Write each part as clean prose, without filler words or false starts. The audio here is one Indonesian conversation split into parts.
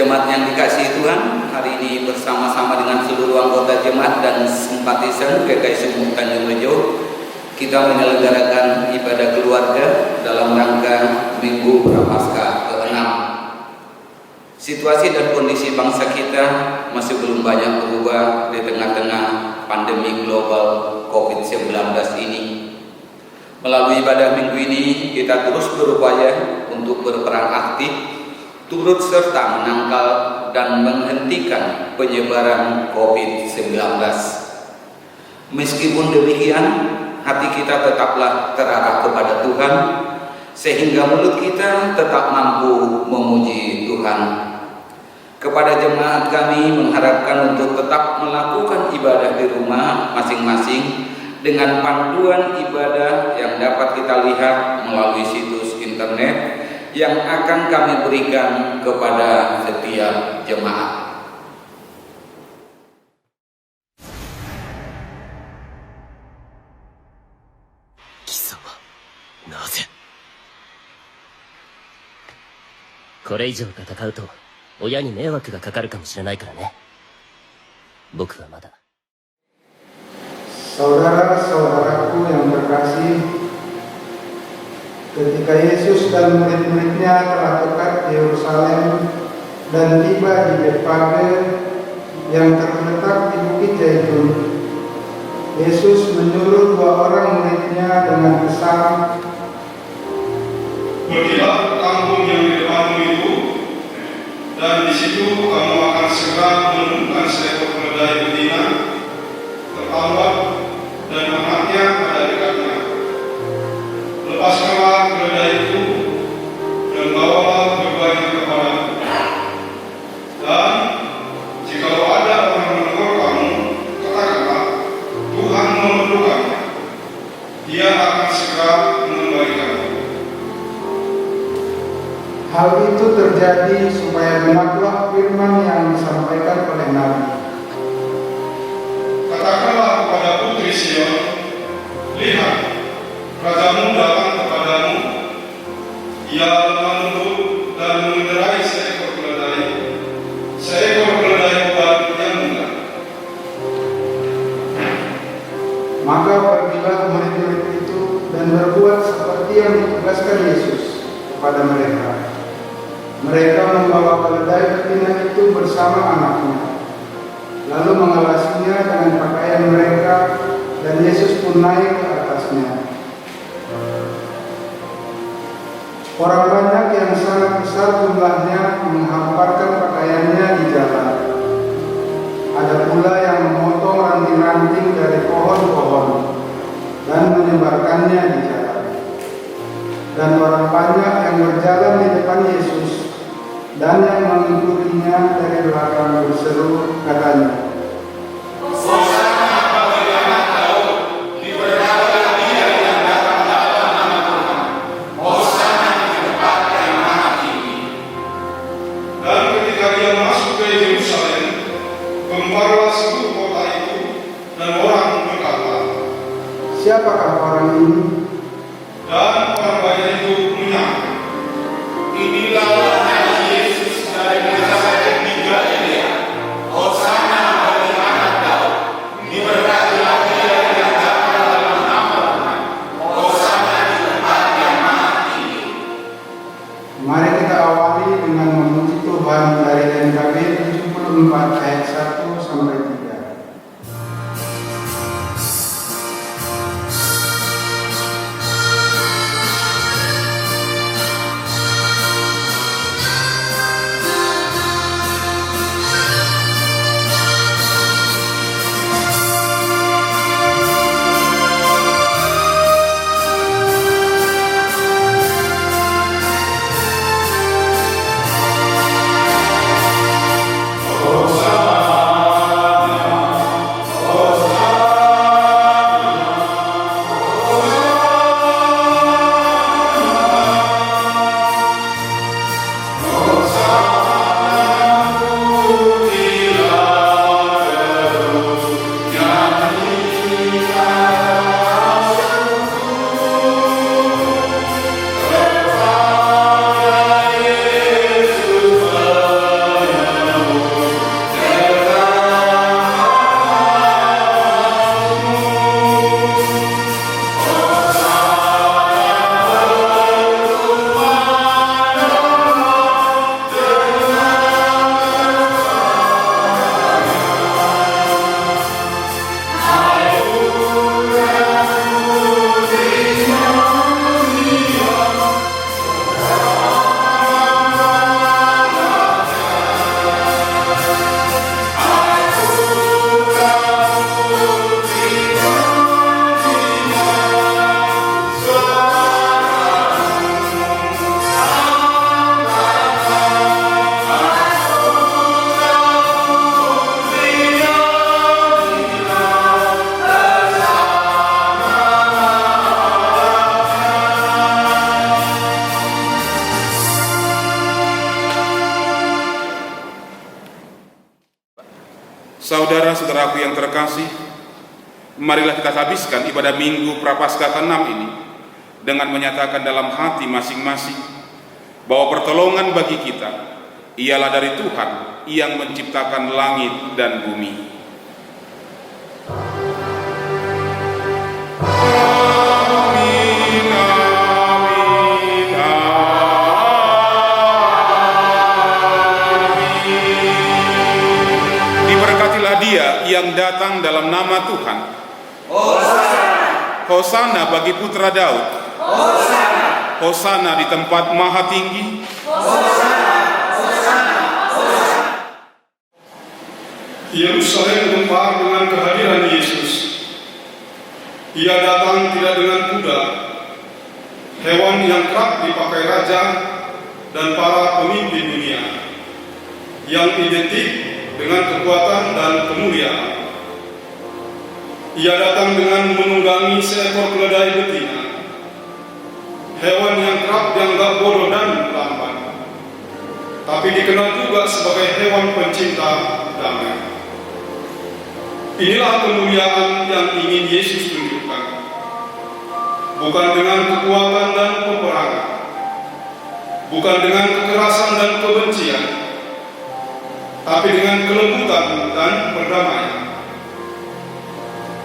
Jemaat yang dikasihi Tuhan, hari ini bersama-sama dengan seluruh anggota jemaat dan simpatisan GKI Sumur Tanjung Rejo, kita menyelenggarakan ibadah keluarga dalam rangka Minggu Prapaskah ke-6. Situasi dan kondisi bangsa kita masih belum banyak berubah di tengah-tengah pandemi global COVID-19 ini. Melalui ibadah minggu ini, kita terus berupaya untuk berperan aktif, turut serta menangkal dan menghentikan penyebaran COVID-19. Meskipun demikian, hati kita tetaplah terarah kepada Tuhan, sehingga mulut kita tetap mampu memuji Tuhan. Kepada jemaat kami mengharapkan untuk tetap melakukan ibadah di rumah masing-masing dengan panduan ibadah yang dapat kita lihat melalui situs internet yang akan kami berikan kepada setiap jemaat. Kisama, naze? これ以上戦うと親に迷惑がかかるかもしれないからね。僕はまだ。 Saudara-saudaraku yang terkasih, ketika Yesus dan murid-muridnya telah dekat di Yerusalem dan tiba di Betfage yang terletak di Bukit Zaitun, Yesus menyuruh 2 orang muridnya dengan pesan, "Pergilah ke kampung yang di depanmu itu, dan di situ kamu akan segera menemukan seekor keledai betina, tertambat dan anaknya pada dekatnya. Lepaskanlah keledai itu dan bawalah keduanya kepadaku. Dan jikalau ada orang menegur kamu, katakanlah, Tuhan memerlukannya. Dia akan segera mengembalikannya." hal itu terjadi supaya genaplah firman yang disampaikan oleh Nabi. "Katakanlah kepada putri Sion, lihat, rajamu datang kepadamu. Ia lemah lembut dan mengendarai seekor keledai ular yang muda." Maka pergilah murid-murid itu dan berbuat seperti yang ditugaskan Yesus kepada mereka. Mereka membawa keledai betina itu bersama anaknya, lalu mengalasinya dengan pakaian mereka, dan Yesus pun naik ke atasnya. Orang banyak yang sangat besar jumlahnya menghamparkan pakaiannya di jalan. Ada pula yang memotong ranting-ranting dari pohon-pohon dan menyebarkannya di jalan. Dan orang banyak yang berjalan di depan Yesus dan yang mengikutinya dari belakang berseru, katanya, Dan ketika dia masuk ke Yerusalem, gemparlah seluruh kota itu, dan orang berkata, "Siapakah orang ini?" dan orang banyak itu menyangka, "Inilah Yesus dari Nazaret di Galilea. Hosana Saudaraku yang terkasih, marilah kita habiskan ibadah Minggu Prapaskah ke-6 ini dengan menyatakan dalam hati masing-masing bahwa pertolongan bagi kita ialah dari Tuhan yang menciptakan langit dan bumi. Dia yang datang dalam nama Tuhan. Hosana. Hosana bagi putra Daud. Hosana. Hosana di tempat maha tinggi. Hosana. Hosana. Hosana. Yerusalem gempar dengan kehadiran Yesus. Ia datang tidak dengan kuda, hewan yang kerap dipakai raja dan para pemimpin dunia, yang identik dengan kekuatan dan kemuliaan. Ia datang dengan menunggangi seekor keledai betina, hewan yang kerap dianggap bodoh dan lamban, tapi dikenal juga sebagai hewan pencinta damai. Inilah kemuliaan yang ingin Yesus tunjukkan, bukan dengan kekuatan dan peperangan, bukan dengan kekerasan dan kebencian, tapi dengan kelembutan dan perdamaian.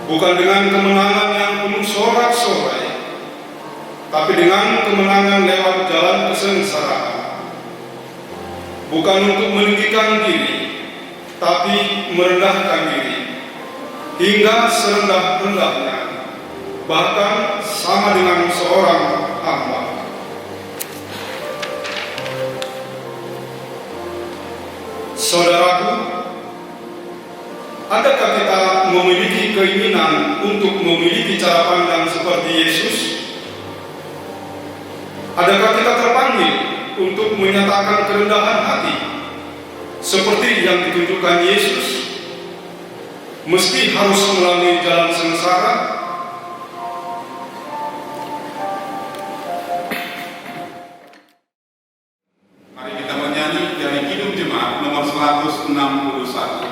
Bukan dengan kemenangan yang penuh sorak-sorai, tapi dengan kemenangan lewat jalan kesengsaraan. Bukan untuk meninggikan diri, tapi merendahkan diri, hingga serendah-rendahnya, bahkan sama dengan seorang hamba. Saudaraku, adakah kita memiliki keinginan untuk memiliki cara pandang seperti Yesus? Adakah kita terpanggil untuk menyatakan kerendahan hati seperti yang ditunjukkan Yesus, meski harus melalui jalan sengsara? Mari kita menyanyi dari Kidung Jemaat nomor 161.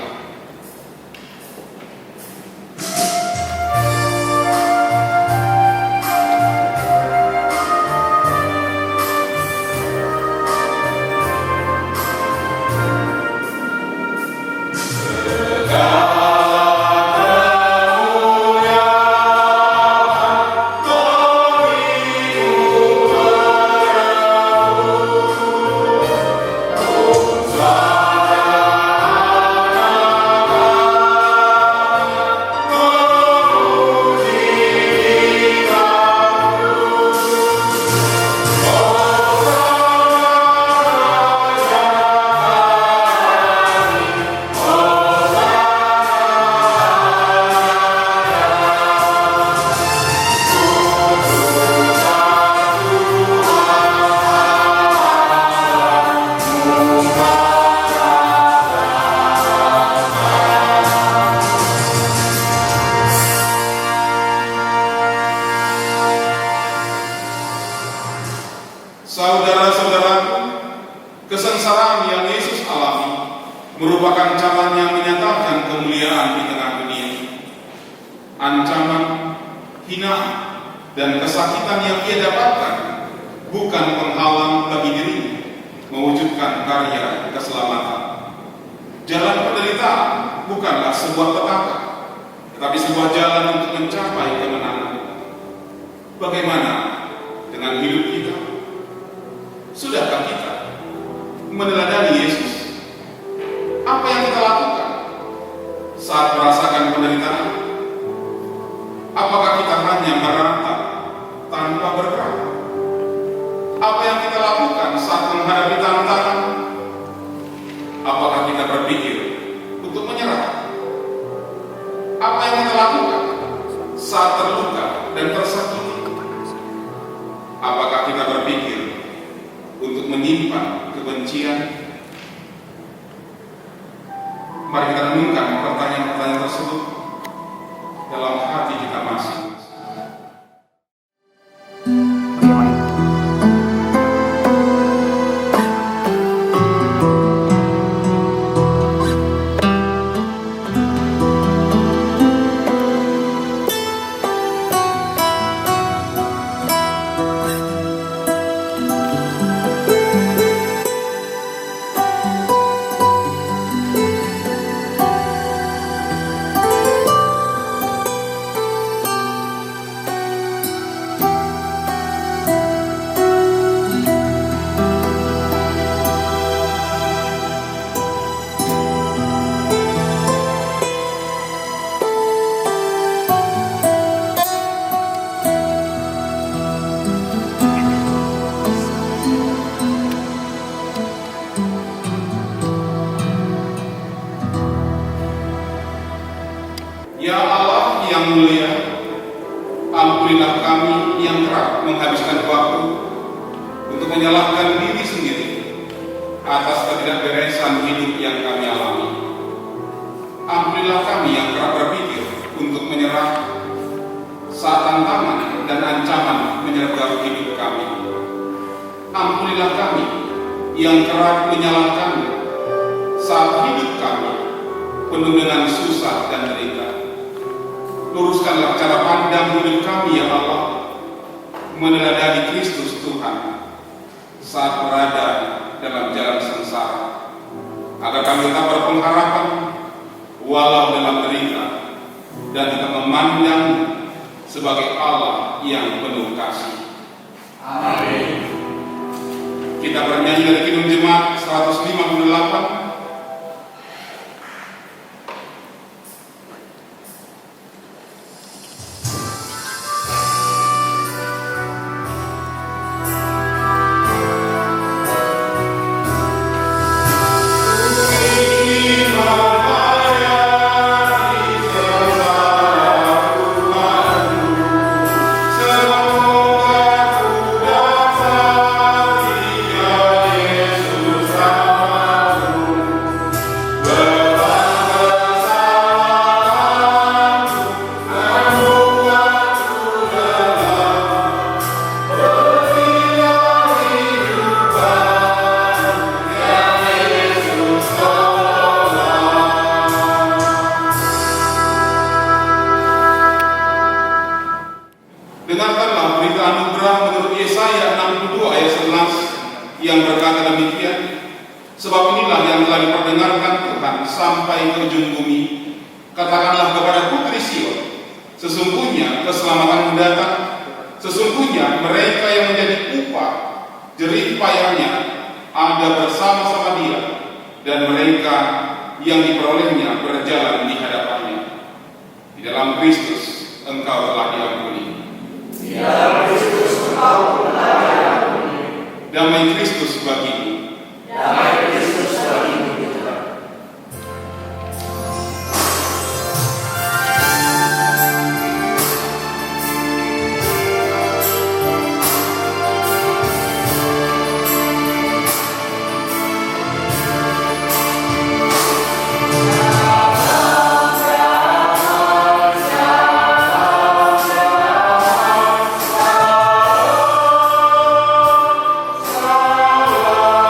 Saudara-saudaraku, kesengsaraan yang Yesus alami merupakan jalan yang menyatakan kemuliaan di tengah dunia. Ancaman, hinaan, dan kesakitan yang ia dapatkan bukan penghalang bagi dirinya mewujudkan karya keselamatan. Jalan penderitaan bukanlah sebuah petaka, tetapi sebuah jalan untuk mencapai kemenangan. Bagaimana dengan hidup kita? Sudahkah kita meneladani Yesus? Apa yang kita lakukan saat merasakan penderitaan? Apakah kita hanya meratap tanpa bergerak? Apa yang kita lakukan saat menghadapi tantangan? Apakah kita berpikir untuk menyerah? Apa yang kita lakukan saat terluka dan tersakiti? Apakah kita berpikir untuk menyimpan kebencian? Mari kita renungkan pertanyaan-pertanyaan tersebut dalam hati kita masing-masing. kami yang kerap menghabiskan waktu untuk menyalahkan diri sendiri atas ketidakberesan hidup yang kami alami. Ampunilah kami yang kerap berpikir untuk menyerah saat tantangan dan ancaman menyergap hidup kami. Ampunilah kami yang kerap menyalahkan saat hidup kami penuh dengan susah dan derita. Luruskanlah cara pandang hidup kami ya Allah, meneladani Kristus Tuhan saat berada dalam jalan sengsara, agar kami tetap berpengharapan walau dalam derita dan tetap memandang sebagai Allah yang penuh kasih. Amin. Kita bernyanyi dari Kidung Jemaat 158. Dengarkanlah berita anugerah menurut Yesaya 62 ayat 11 yang berkata demikian, sebab inilah yang telah diperdengarkan Tuhan sampai ke ujung bumi. Katakanlah kepada putri Sion, sesungguhnya keselamatan mendatang, sesungguhnya mereka yang menjadi upah jerih payahnya ada bersama-sama dia, dan mereka yang diperolehnya berjalan di hadapannya. Di dalam Kristus engkau telah diampuni. Ya Kristus, engkau telah diampuni. Damai Kristus bagimu. Damai Kristus bagimu. Salam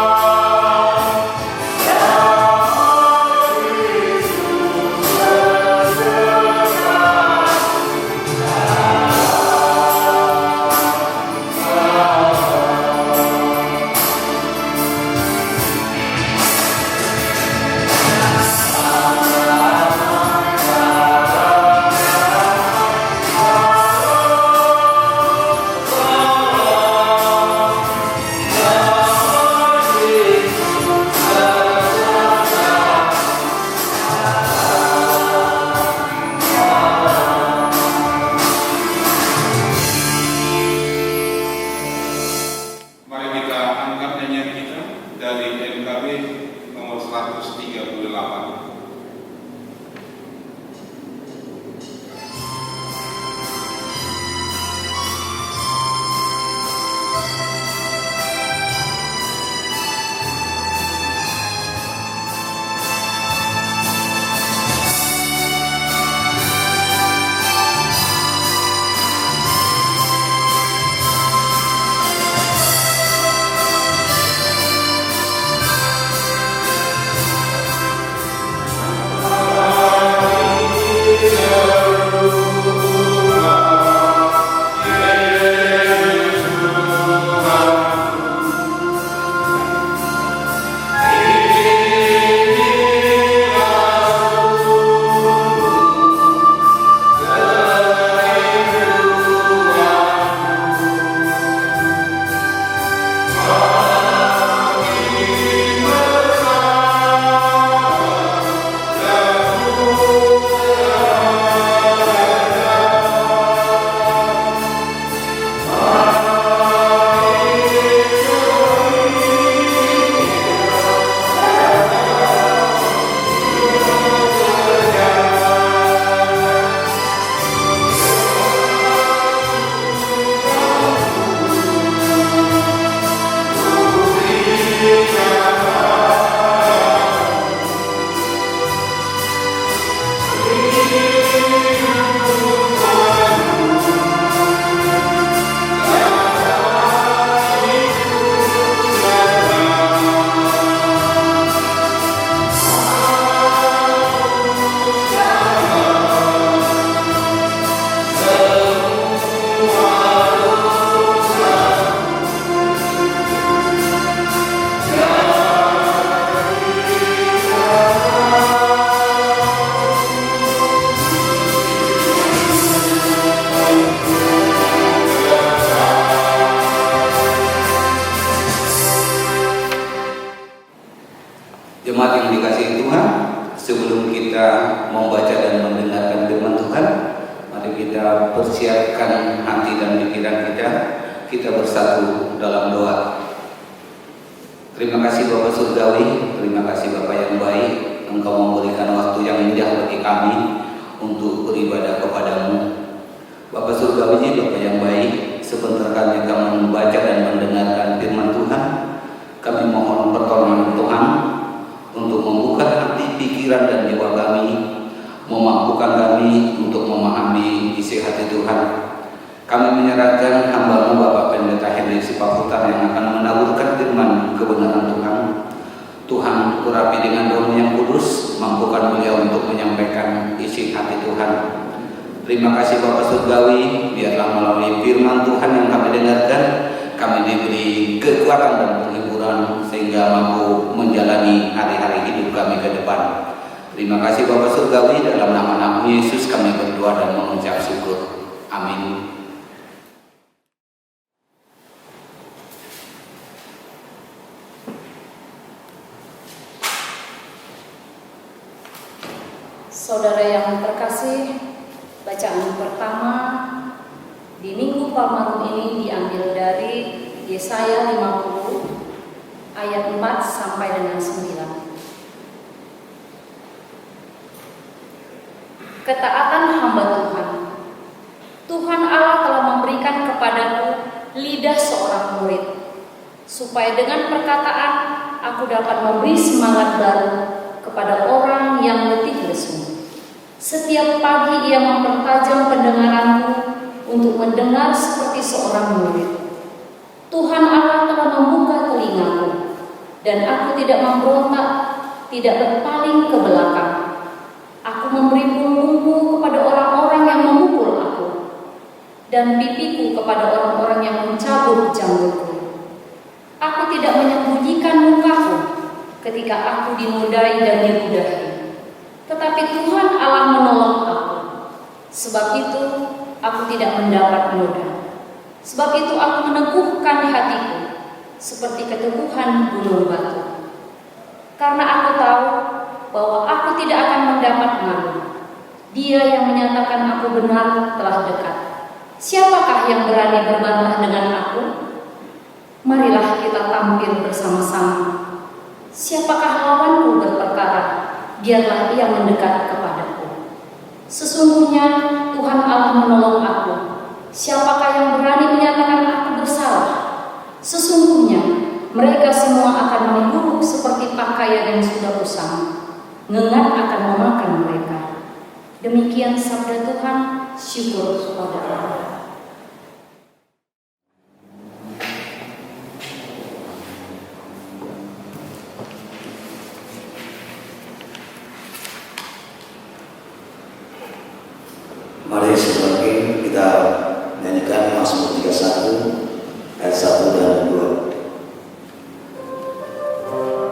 Jemaat yang dikasihi Tuhan, sebelum kita membaca dan mendengarkan firman Tuhan, mari kita persiapkan hati dan pikiran kita bersatu dalam doa. Terima kasih Bapa Surgawi, terima kasih Bapa yang baik, Engkau memberikan waktu yang indah bagi kami untuk beribadah kepadamu. Bapa Surgawi, Bapa yang baik, sebentar kami akan membaca dan mendengarkan firman Tuhan. Kami mohon pertolongan Tuhan untuk membuka hati, pikiran, dan jiwa kami, memampukan kami untuk memahami isi hati Tuhan. Kami menyerahkan hamba-Mu Bapak Pendeta Henry Sipaputan yang akan menaburkan firman kebenaran Tuhan. Tuhan, urapi dengan Roh yang kudus, mampukan beliau untuk menyampaikan isi hati Tuhan. Terima kasih Bapak Surgawi, biarlah melalui firman Tuhan yang kami dengarkan, kami diberi kekuatan dan penghiburan sehingga mampu menjalani hari-hari hidup kami ke depan. Terima kasih Bapak Surgawi, dalam nama Yesus kami berdoa dan mengucap syukur. Amin. Saudara yang terkasih, bacaan pertama di Minggu Palmarum ini diambil dari Yesaya 50 ayat 4 sampai dengan 9. Ketaatan hamba Tuhan. Tuhan Allah telah memberikan kepadaku lidah seorang murid, supaya dengan perkataan aku dapat memberi semangat baru kepada orang yang letih lesu. Setiap pagi ia mempertajam pendengaranku untuk mendengar seperti seorang murid. Tuhan Allah telah membuka telingaku, dan aku tidak memberontak, tidak berpaling ke belakang. Aku memberi punggungku kepada orang-orang yang memukul aku, dan pipiku kepada orang-orang yang mencabut janggutku. Aku tidak menyembunyikan mukaku ketika aku dinodai dan diludahi. Tetapi Tuhan Allah menolong aku. Sebab itu aku tidak mendapat noda. Sebab itu aku meneguhkan hatiku seperti keteguhan gunung batu. Karena aku tahu bahwa aku tidak akan mendapat malu. Dia yang menyatakan aku benar telah dekat. Siapakah yang berani berbantah dengan aku? Marilah kita tampil bersama-sama. Siapakah lawanku berperkara? Biarlah ia mendekat kepadaku. Sesungguhnya Tuhan Allah menolong aku. Siapakah yang berani menyatakan aku bersalah? Sesungguhnya mereka semua akan menguruk seperti pakaian yang sudah usang. Ngengat akan memakan mereka. Demikian sabda Tuhan. Syukur kepada Allah. Mari sebagai kita nyanyikan Mazmur 31 ayat 1 dan 2. Amin.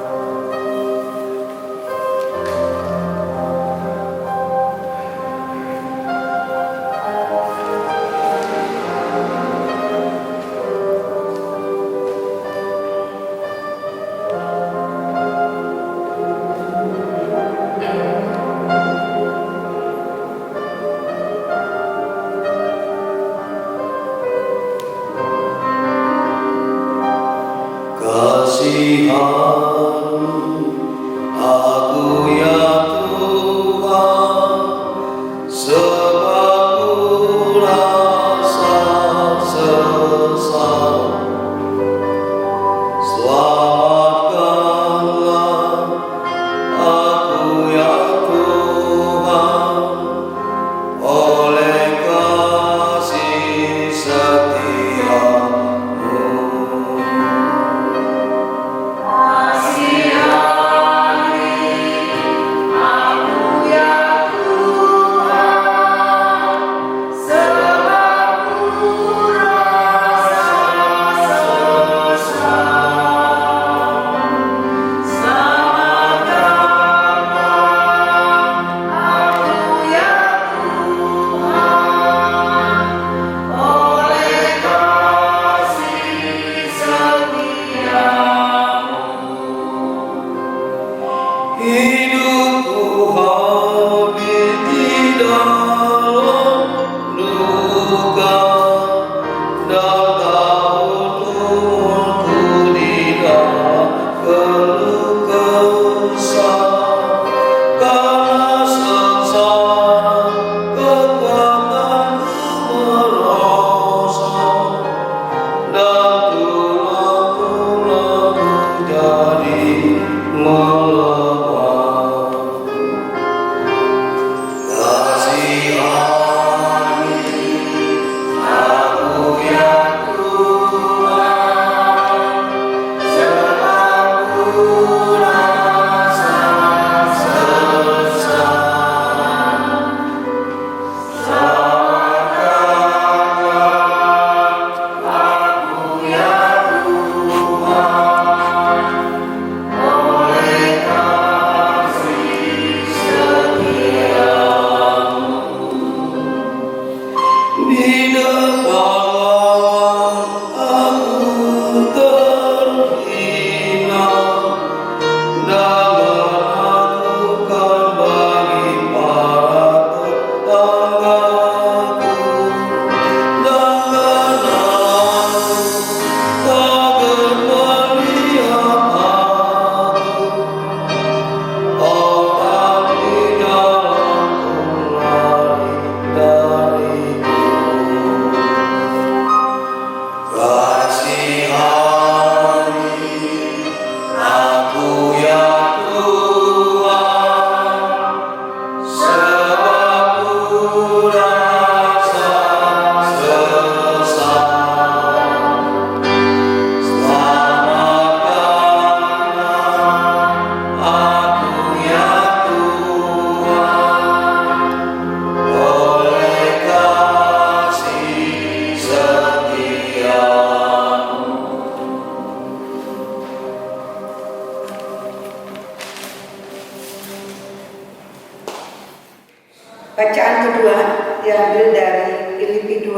Bacaan kedua diambil dari Filipi 2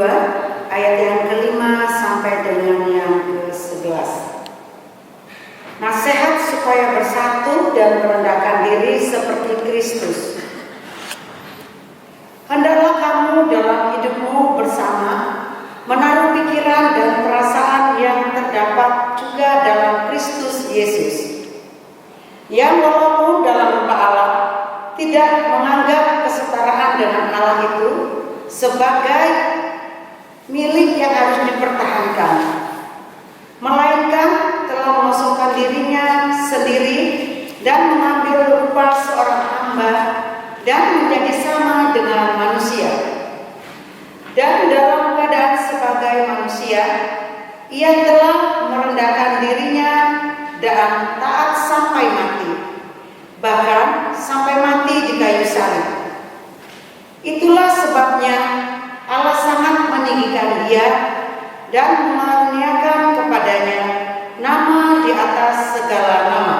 ayat yang ke-5 sampai dengan yang ke-11. Nasihat supaya bersatu dan merendahkan diri seperti Kristus. Hendaklah kamu dalam hidupmu bersama menaruh pikiran dan perasaan yang terdapat juga dalam Kristus Yesus, yang walaupun dalam rupa Allah tidak menganggap kesetaraan dengan Allah itu sebagai milik yang harus dipertahankan, melainkan telah mengosongkan dirinya sendiri dan mengambil rupa seorang hamba dan menjadi sama dengan manusia. Dan dalam keadaan sebagai manusia, ia telah merendahkan dirinya dan taat sampai mati, bahkan sampai mati di kayu salib. Itulah sebabnya Allah sangat meninggikan dia dan mengaruniakan kepadanya nama di atas segala nama,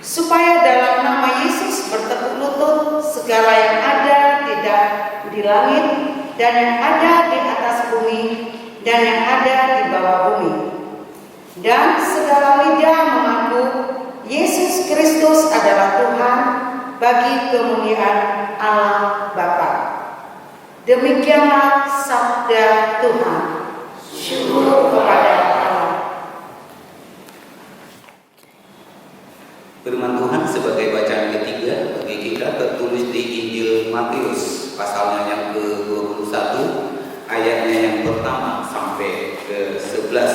supaya dalam nama Yesus bertekuk lutut segala yang ada di langit dan yang ada di atas bumi dan yang ada di bawah bumi, dan segala lidah mengaku Yesus Kristus adalah Tuhan bagi kemuliaan Allah Bapa. Demikianlah sabda Tuhan. Syukur kepada Allah. Firman Tuhan sebagai bacaan ketiga bagi kita tertulis di Injil Matius pasalnya yang ke-21 ayatnya yang pertama sampai ke-11.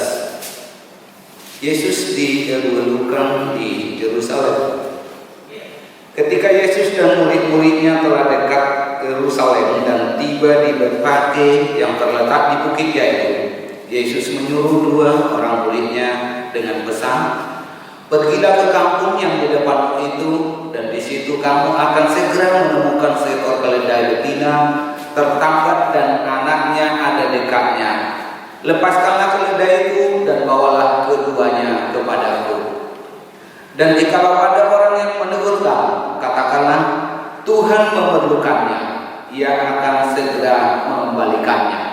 Yesus dielukan di Yerusalem. Ketika Yesus dan murid-muridnya telah dekat Yerusalem dan tiba di Betfage yang terletak di bukit Yair, Yesus menyuruh dua orang muridnya dengan pesan, "Pergilah ke kampung yang di depan itu, dan di situ kamu akan segera menemukan seekor keledai betina tertangkap dan anaknya ada dekatnya. Lepaskanlah keledai itu dan bawalah keduanya kepadaku. Dan jikalau ada orang yang menegur kamu, katakanlah, Tuhan memerlukannya, ia akan segera mengembalikannya."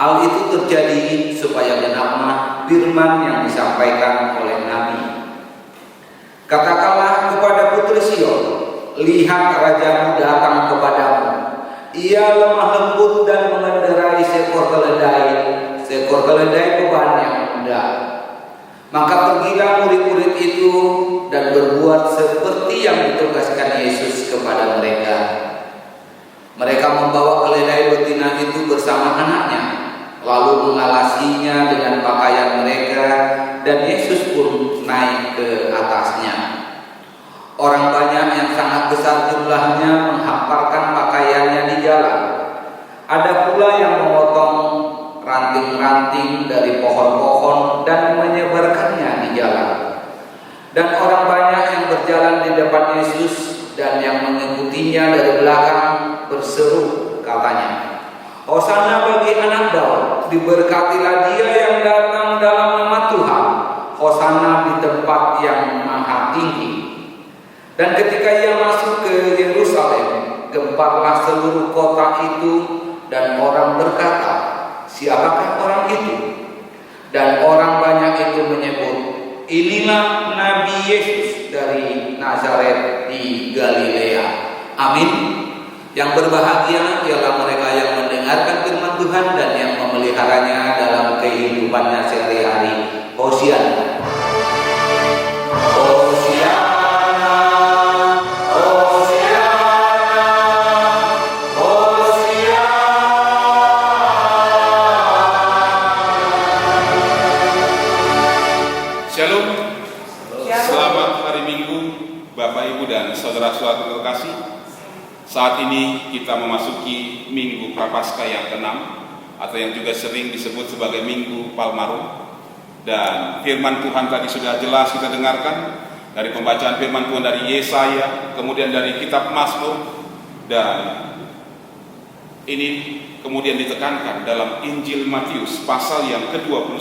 Hal itu terjadi supaya genaplah firman yang disampaikan oleh Nabi. "Katakanlah kepada putri Sion, lihat rajamu datang kepadamu, Ia lemah lembut dan mengendarai seekor keledai beban yang mudah. Maka pergilah murid-murid itu dan berbuat seperti yang ditugaskan Yesus kepada mereka. Mereka membawa keledai betina itu bersama anaknya, lalu mengalasinya dengan pakaian mereka, dan Yesus pun naik ke atasnya. Orang banyak yang sangat besar jumlahnya menghamparkan pakaiannya di jalan. Ada pula yang memotong ranting-ranting dari pohon-pohon dan menyebarkannya di jalan. Dan orang banyak yang berjalan di depan Yesus dan yang mengikutinya dari belakang berseru, katanya, "Hosana bagi anak Daud, diberkatilah dia yang datang dalam nama Tuhan, Hosana di tempat yang maha tinggi." Dan ketika ia masuk ke Yerusalem, gemparlah seluruh kota itu, dan orang berkata, "Siapakah orang itu?" Dan orang banyak itu menyebut, "Inilah Nabi Yesus dari Nazaret di Galilea." Amin. Yang berbahagia ialah mereka yang mendengarkan firman Tuhan dan yang memeliharanya dalam kehidupannya sehari-hari. Hosiana. Hosiana. Saudara-saudara terkasih, saat ini kita memasuki Minggu Prapaskah yang ke-6 atau yang juga sering disebut sebagai Minggu Palmarum. Dan firman Tuhan tadi sudah jelas kita dengarkan dari pembacaan firman Tuhan dari Yesaya, kemudian dari kitab Mazmur, dan ini kemudian ditekankan dalam Injil Matius pasal yang ke-21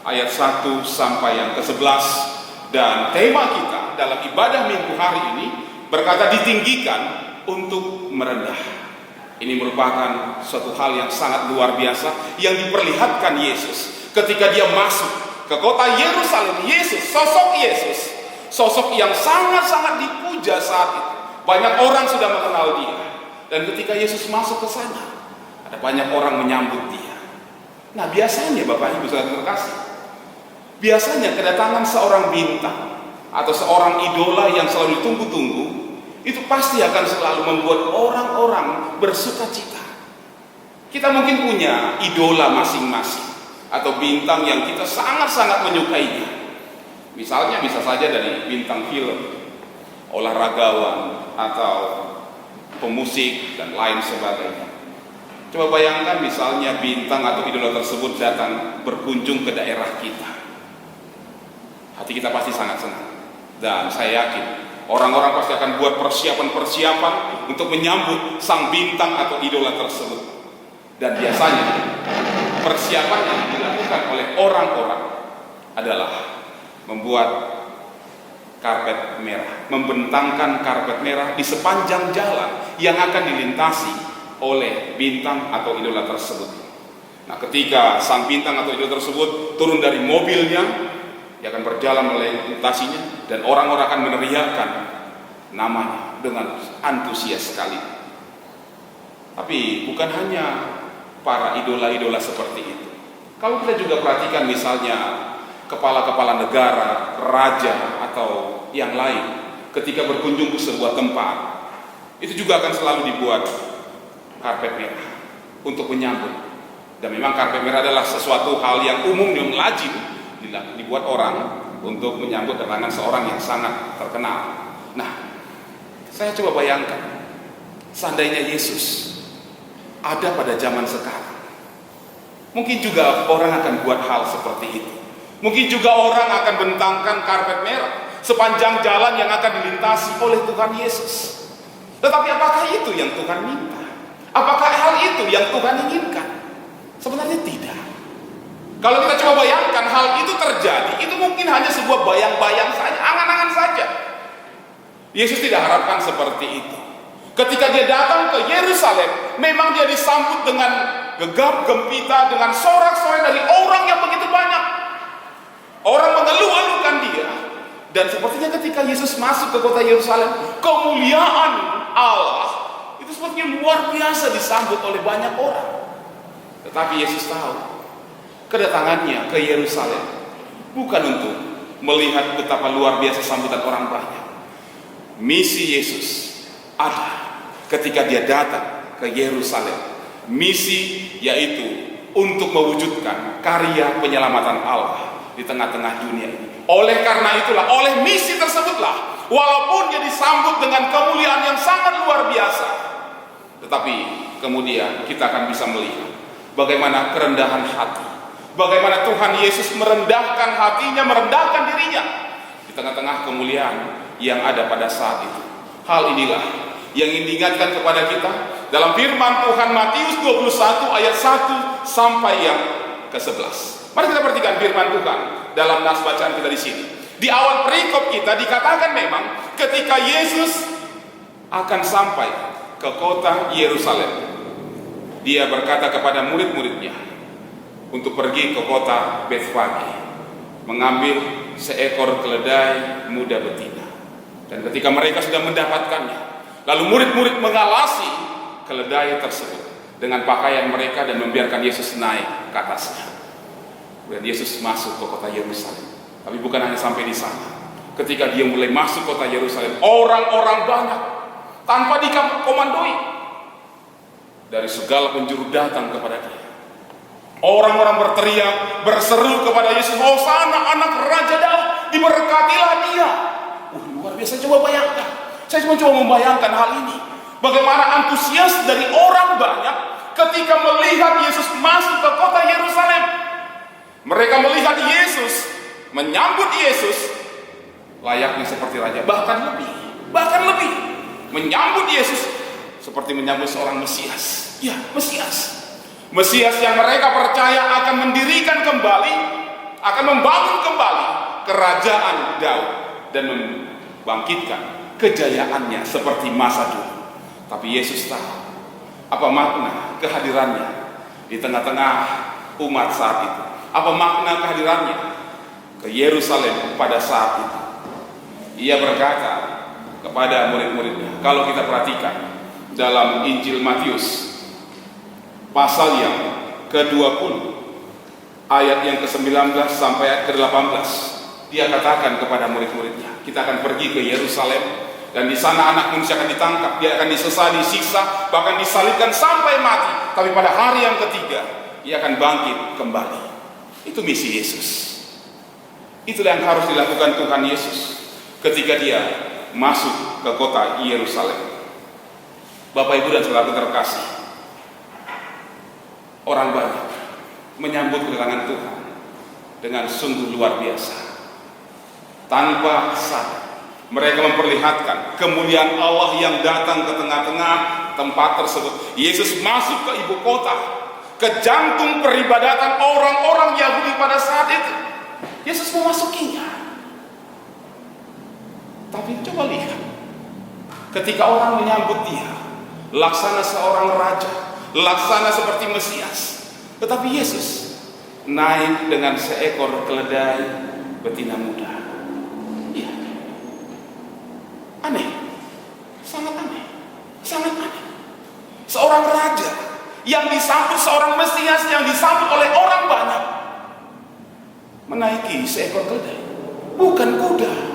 ayat 1 sampai yang ke-11. Dan tema kita dalam ibadah minggu hari ini berkata ditinggikan untuk merendah. Ini merupakan suatu hal yang sangat luar biasa yang diperlihatkan Yesus ketika dia masuk ke kota Yerusalem. Yesus, sosok yang sangat-sangat dipuja saat itu. Banyak orang sudah mengenal dia. Dan ketika Yesus masuk ke sana, ada banyak orang menyambut dia. Nah, biasanya Bapak Ibu saudara terkasih, biasanya kedatangan seorang bintang atau seorang idola yang selalu ditunggu-tunggu itu pasti akan selalu membuat orang-orang bersuka cita. Kita mungkin punya idola masing-masing atau bintang yang kita sangat-sangat menyukainya. Misalnya bisa saja dari bintang film, olahragawan, atau pemusik dan lain sebagainya. Coba bayangkan misalnya bintang atau idola tersebut datang berkunjung ke daerah kita. Hati kita pasti sangat senang. Dan saya yakin orang-orang pasti akan buat persiapan-persiapan untuk menyambut sang bintang atau idola tersebut. Dan biasanya persiapan yang dilakukan oleh orang-orang adalah membuat karpet merah, membentangkan karpet merah di sepanjang jalan yang akan dilintasi oleh bintang atau idola tersebut. Nah, ketika sang bintang atau idola tersebut turun dari mobilnya, dia akan berjalan melintasinya dan orang-orang akan meneriakkan namanya dengan antusias sekali. Tapi bukan hanya para idola-idola seperti itu. Kalau kita juga perhatikan misalnya kepala-kepala negara, raja atau yang lain ketika berkunjung ke sebuah tempat, itu juga akan selalu dibuat karpet merah untuk menyambut. Dan memang karpet merah adalah sesuatu hal yang umum yang lazim dibuat orang untuk menyambut kedatangan seorang yang sangat terkenal. Nah, saya coba bayangkan seandainya Yesus ada pada zaman sekarang, mungkin juga orang akan buat hal seperti itu. Mungkin juga orang akan bentangkan karpet merah sepanjang jalan yang akan dilintasi oleh Tuhan Yesus. Tetapi apakah itu yang Tuhan minta? Apakah hal itu yang Tuhan inginkan? Sebenarnya tidak. Kalau kita coba bayangkan hal itu terjadi, itu mungkin hanya sebuah bayang-bayang saja, angan-angan saja. Yesus tidak harapkan seperti itu. Ketika dia datang ke Yerusalem, memang dia disambut dengan gegap gempita, dengan sorak-sorai dari orang yang begitu banyak. Orang mengeluh-elukan dia. Dan sepertinya ketika Yesus masuk ke kota Yerusalem, kemuliaan Allah itu sepertinya luar biasa disambut oleh banyak orang. Tetapi Yesus tahu kedatangannya ke Yerusalem bukan untuk melihat betapa luar biasa sambutan orang banyak. Misi Yesus ada ketika dia datang ke Yerusalem. Misi yaitu untuk mewujudkan karya penyelamatan Allah di tengah-tengah dunia ini. Oleh karena itulah, oleh misi tersebutlah, walaupun dia disambut dengan kemuliaan yang sangat luar biasa, tetapi kemudian kita akan bisa melihat bagaimana kerendahan hati, bagaimana Tuhan Yesus merendahkan hatinya, merendahkan dirinya di tengah-tengah kemuliaan yang ada pada saat itu. Hal inilah yang ingin diingatkan kepada kita dalam firman Tuhan Matius 21 ayat 1 sampai yang ke-11. Mari kita perhatikan firman Tuhan dalam nas bacaan kita di sini. Di awal perikop kita dikatakan memang ketika Yesus akan sampai ke kota Yerusalem, dia berkata kepada murid-muridnya untuk pergi ke kota Betfage, mengambil seekor keledai muda betina. Dan ketika mereka sudah mendapatkannya, lalu murid-murid mengalasi keledai tersebut dengan pakaian mereka dan membiarkan Yesus naik ke atasnya. Dan Yesus masuk ke kota Yerusalem. Tapi bukan hanya sampai di sana. Ketika dia mulai masuk kota Yerusalem, orang-orang banyak tanpa dikomandoi dari segala penjuru datang kepada dia. Orang-orang berteriak, berseru kepada Yesus, "Hosana anak Raja Daud, diberkatilah dia." Luar biasa, coba bayangkan. Saya cuma membayangkan hal ini. Bagaimana antusias dari orang banyak ketika melihat Yesus masuk ke kota Yerusalem. Mereka melihat Yesus, menyambut Yesus layaknya seperti raja, bahkan lebih menyambut Yesus seperti menyambut seorang Mesias. Ya, Mesias yang mereka percaya akan mendirikan kembali, akan membangun kembali kerajaan Daud dan membangkitkan kejayaannya seperti masa dulu. Tapi Yesus tahu apa makna kehadirannya di tengah-tengah umat saat itu. Apa makna kehadirannya ke Yerusalem pada saat itu. Ia berkata kepada murid-muridnya, kalau kita perhatikan dalam Injil Matius pasal yang ke-20 ayat yang ke-19 sampai ayat ke-18, dia katakan kepada murid-muridnya, kita akan pergi ke Yerusalem dan di sana anak manusia akan ditangkap, dia akan disesat, disiksa, bahkan disalibkan sampai mati, tapi pada hari yang ketiga ia akan bangkit kembali. Itu misi Yesus. Itulah yang harus dilakukan Tuhan Yesus ketika dia masuk ke kota Yerusalem. Bapak, Ibu, dan saudara terkasih, orang banyak menyambut kedatangan Tuhan dengan sungguh luar biasa. Tanpa sadar, mereka memperlihatkan kemuliaan Allah yang datang ke tengah-tengah tempat tersebut. Yesus masuk ke ibu kota, ke jantung peribadatan orang-orang Yahudi pada saat itu. Yesus memasukinya. Tapi coba lihat, ketika orang menyambut dia, laksana seorang raja, laksana seperti Mesias. Tetapi Yesus naik dengan seekor keledai betina muda. Ya, aneh, sangat aneh, sangat aneh. Seorang raja yang disambut, seorang Mesias yang disambut oleh orang banyak, menaiki seekor keledai, bukan kuda.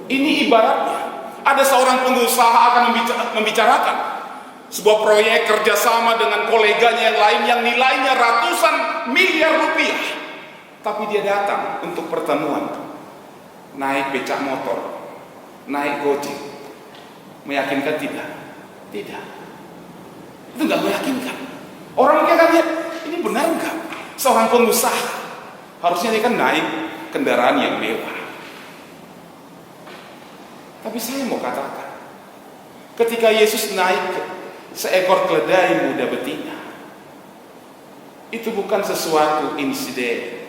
Ini ibaratnya ada seorang pengusaha akan membicarakan sebuah proyek kerjasama dengan koleganya yang lain yang nilainya ratusan miliar rupiah, tapi dia datang untuk pertemuan naik becak motor, naik Gojek. Meyakinkan tidak? Tidak. Itu nggak meyakinkan. Orang mungkin akan lihat, ini benar nggak? Seorang pengusaha harusnya dia kan naik kendaraan yang mewah. Tapi saya mau katakan, ketika Yesus naik seekor keledai muda betina, itu bukan sesuatu insiden,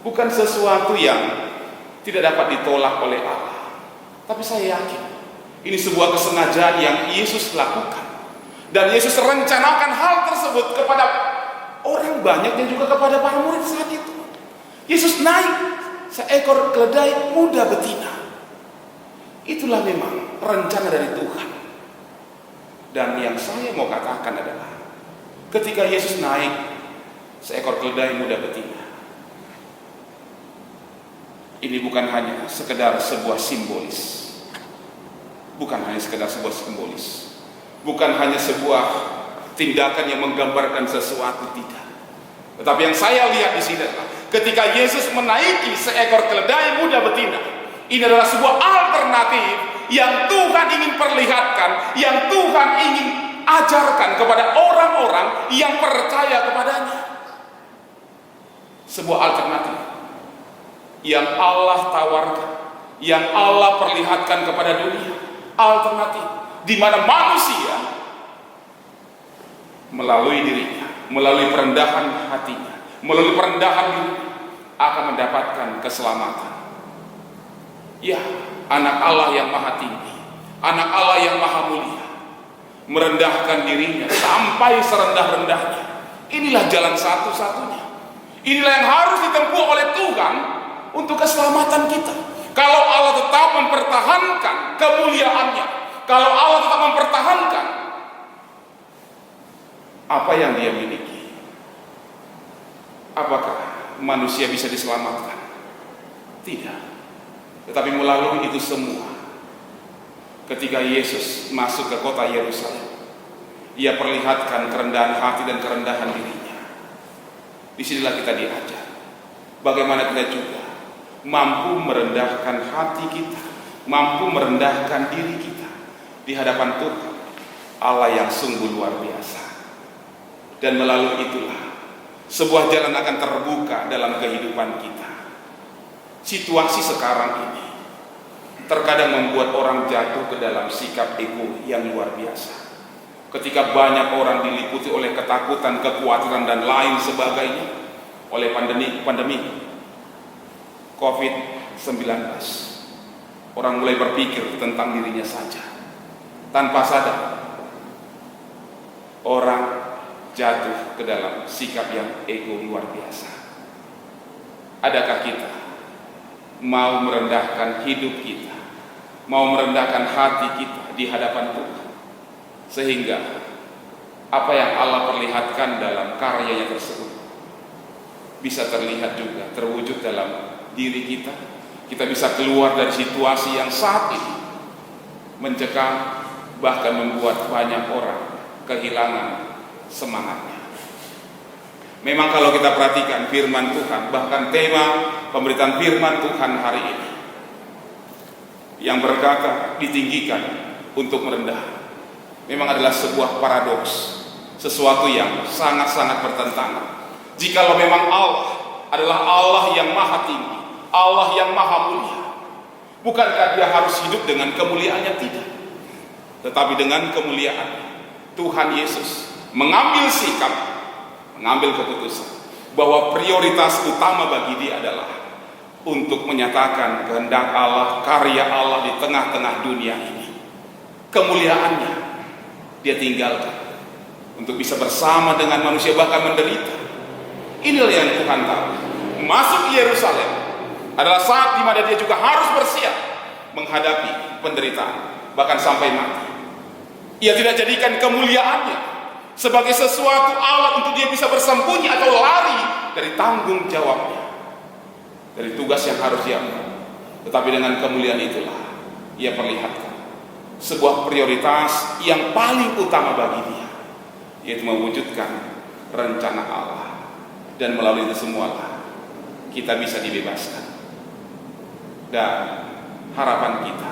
bukan sesuatu yang tidak dapat ditolak oleh Allah. Tapi saya yakin ini sebuah kesengajaan yang Yesus lakukan. Dan Yesus rencanakan hal tersebut kepada orang banyak dan juga kepada para murid saat itu. Yesus naik seekor keledai muda betina. Itulah memang rencana dari Tuhan. Dan yang saya mau katakan adalah ketika Yesus naik seekor keledai muda betina, ini bukan hanya sekedar sebuah simbolis, bukan hanya sekedar sebuah simbolis, bukan hanya sebuah tindakan yang menggambarkan sesuatu, tidak. Tetapi yang saya lihat di sini adalah ketika Yesus menaiki seekor keledai muda betina, ini adalah sebuah alternatif yang Tuhan ingin perlihatkan, yang Tuhan ingin ajarkan kepada orang-orang yang percaya kepadanya. Sebuah alternatif yang Allah tawarkan, yang Allah perlihatkan kepada dunia. Alternatif di mana manusia melalui dirinya, melalui perendahan hatinya, melalui perendahan dirinya akan mendapatkan keselamatan. Ya, anak Allah yang maha tinggi, anak Allah yang maha mulia, merendahkan dirinya sampai serendah-rendahnya. Inilah jalan satu-satunya. Inilah yang harus ditempuh oleh Tuhan untuk keselamatan kita. Kalau Allah tetap mempertahankan kemuliaannya, kalau Allah tetap mempertahankan apa yang dia miliki, apakah manusia bisa diselamatkan? Tidak. Tetapi melalui itu semua, ketika Yesus masuk ke kota Yerusalem, Ia perlihatkan kerendahan hati dan kerendahan dirinya. Disinilah kita diajar bagaimana kita juga mampu merendahkan hati kita, mampu merendahkan diri kita di hadapan Tuhan Allah yang sungguh luar biasa. Dan melalui itulah sebuah jalan akan terbuka dalam kehidupan kita. Situasi sekarang ini terkadang membuat orang jatuh ke dalam sikap ego yang luar biasa. Ketika banyak orang diliputi oleh ketakutan, kekhawatiran dan lain sebagainya oleh pandemi COVID-19, orang mulai berpikir tentang dirinya saja. Tanpa sadar, orang jatuh ke dalam sikap yang ego luar biasa. Adakah kita mau merendahkan hidup kita, mau merendahkan hati kita di hadapan Tuhan, sehingga apa yang Allah perlihatkan dalam karyanya tersebut bisa terlihat juga, terwujud dalam diri kita. Kita bisa keluar dari situasi yang saat ini mencekam, bahkan membuat banyak orang kehilangan semangatnya. Memang kalau kita perhatikan firman Tuhan, bahkan tema pemberitaan firman Tuhan hari ini yang berkata ditinggikan untuk merendah, memang adalah sebuah paradoks, sesuatu yang sangat-sangat bertentangan. Jikalau memang Allah adalah Allah yang maha tinggi, Allah yang maha mulia, bukankah dia harus hidup dengan kemuliaannya? Tidak. Tetapi dengan kemuliaannya, Tuhan Yesus mengambil sikap, mengambil keputusan bahwa prioritas utama bagi dia adalah untuk menyatakan kehendak Allah, karya Allah di tengah-tengah dunia ini. Kemuliaannya dia tinggalkan untuk bisa bersama dengan manusia, bahkan menderita. Inilah yang Tuhan tahu. Masuk Yerusalem adalah saat di mana dia juga harus bersiap menghadapi penderitaan, bahkan sampai mati. Ia tidak jadikan kemuliaannya sebagai sesuatu alat untuk dia bisa bersembunyi atau lari dari tanggung jawabnya, dari tugas yang harus dia ambil. Tetapi dengan kemuliaan itulah ia perlihatkan sebuah prioritas yang paling utama bagi dia, yaitu mewujudkan rencana Allah. Dan melalui itu semualah kita bisa dibebaskan. Dan harapan kita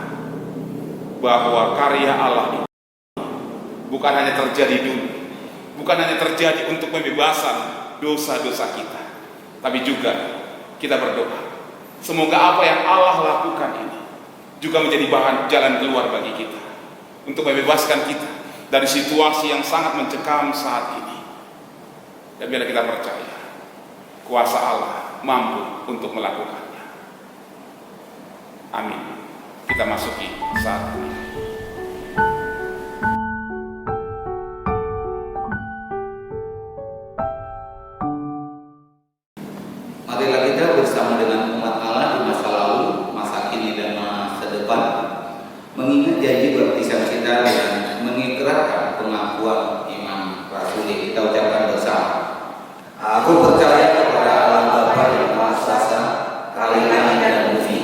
bahwa karya Allah ini bukan hanya terjadi dulu, bukan hanya terjadi untuk pembebasan dosa-dosa kita, tapi juga kita berdoa semoga apa yang Allah lakukan ini juga menjadi bahan jalan keluar bagi kita, untuk membebaskan kita dari situasi yang sangat mencekam saat ini. Dan biarlah kita percaya kuasa Allah mampu untuk melakukannya. Amin. Kita masuki saat ini. Marilah kita bersama dengan umat Allah di masa lalu, masa kini dan masa depan, mengingat janji baptisan kita dan mengikrarkan Aku percaya kepada Allah Bapa yang Maha Esa, Khalik langit dan bumi,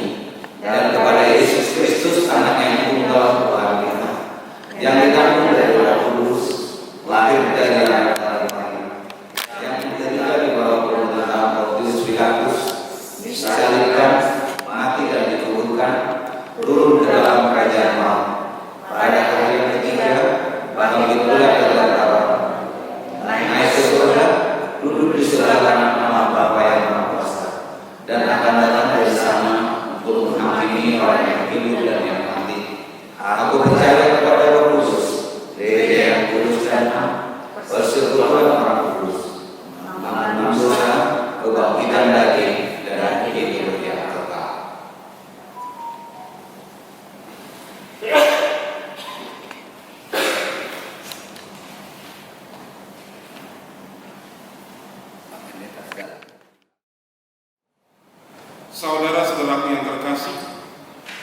dan kepada Yesus Kristus, Anak yang tunggal Tuhan kita, yang dikandung dari Roh Kudus, lahir dari anak Maria, yang menderita di bawah pemerintahan Pontius Pilatus, disalibkan, mati dan dikuburkan, turun ke dalam kerajaan maut. Pada hari yang ketiga, bangkit pula dari antara, naik ke surga, duduk di sebelah kanan Allah Bapa yang Maha Kuasa, dan akan datang dari sana untuk menghakimi orang yang hidup dan yang mati. Aku percaya kepada Roh Kudus, gereja yang kudus dan am, persekutuan orang kudus, mengampuni dosa, kebangkitan daging, dan hidup yang kekal. Saudara-saudaraku yang terkasih,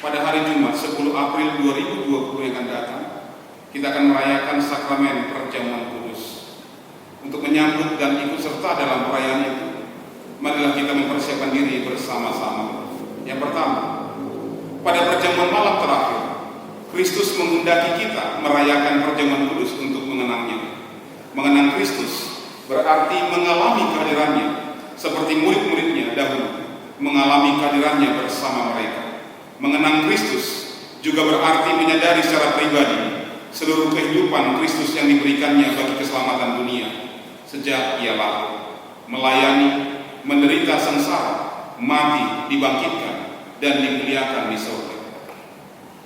pada hari Jumat 10 April 2020 yang akan datang, kita akan merayakan sakramen perjamuan kudus. Untuk menyambut dan ikut serta dalam perayaan itu, marilah kita mempersiapkan diri bersama-sama. Yang pertama, pada perjamuan malam terakhir, Kristus mengundang kita merayakan perjamuan kudus untuk mengenangnya. Mengenang Kristus berarti mengalami kehadirannya seperti murid-muridnya dahulu mengalami kehadirannya bersama mereka. Mengenang Kristus juga berarti menyadari secara pribadi seluruh kehidupan Kristus yang diberikannya bagi keselamatan dunia sejak ia lahir, melayani, menderita sengsara, mati, dibangkitkan, dan dimuliakan di surga.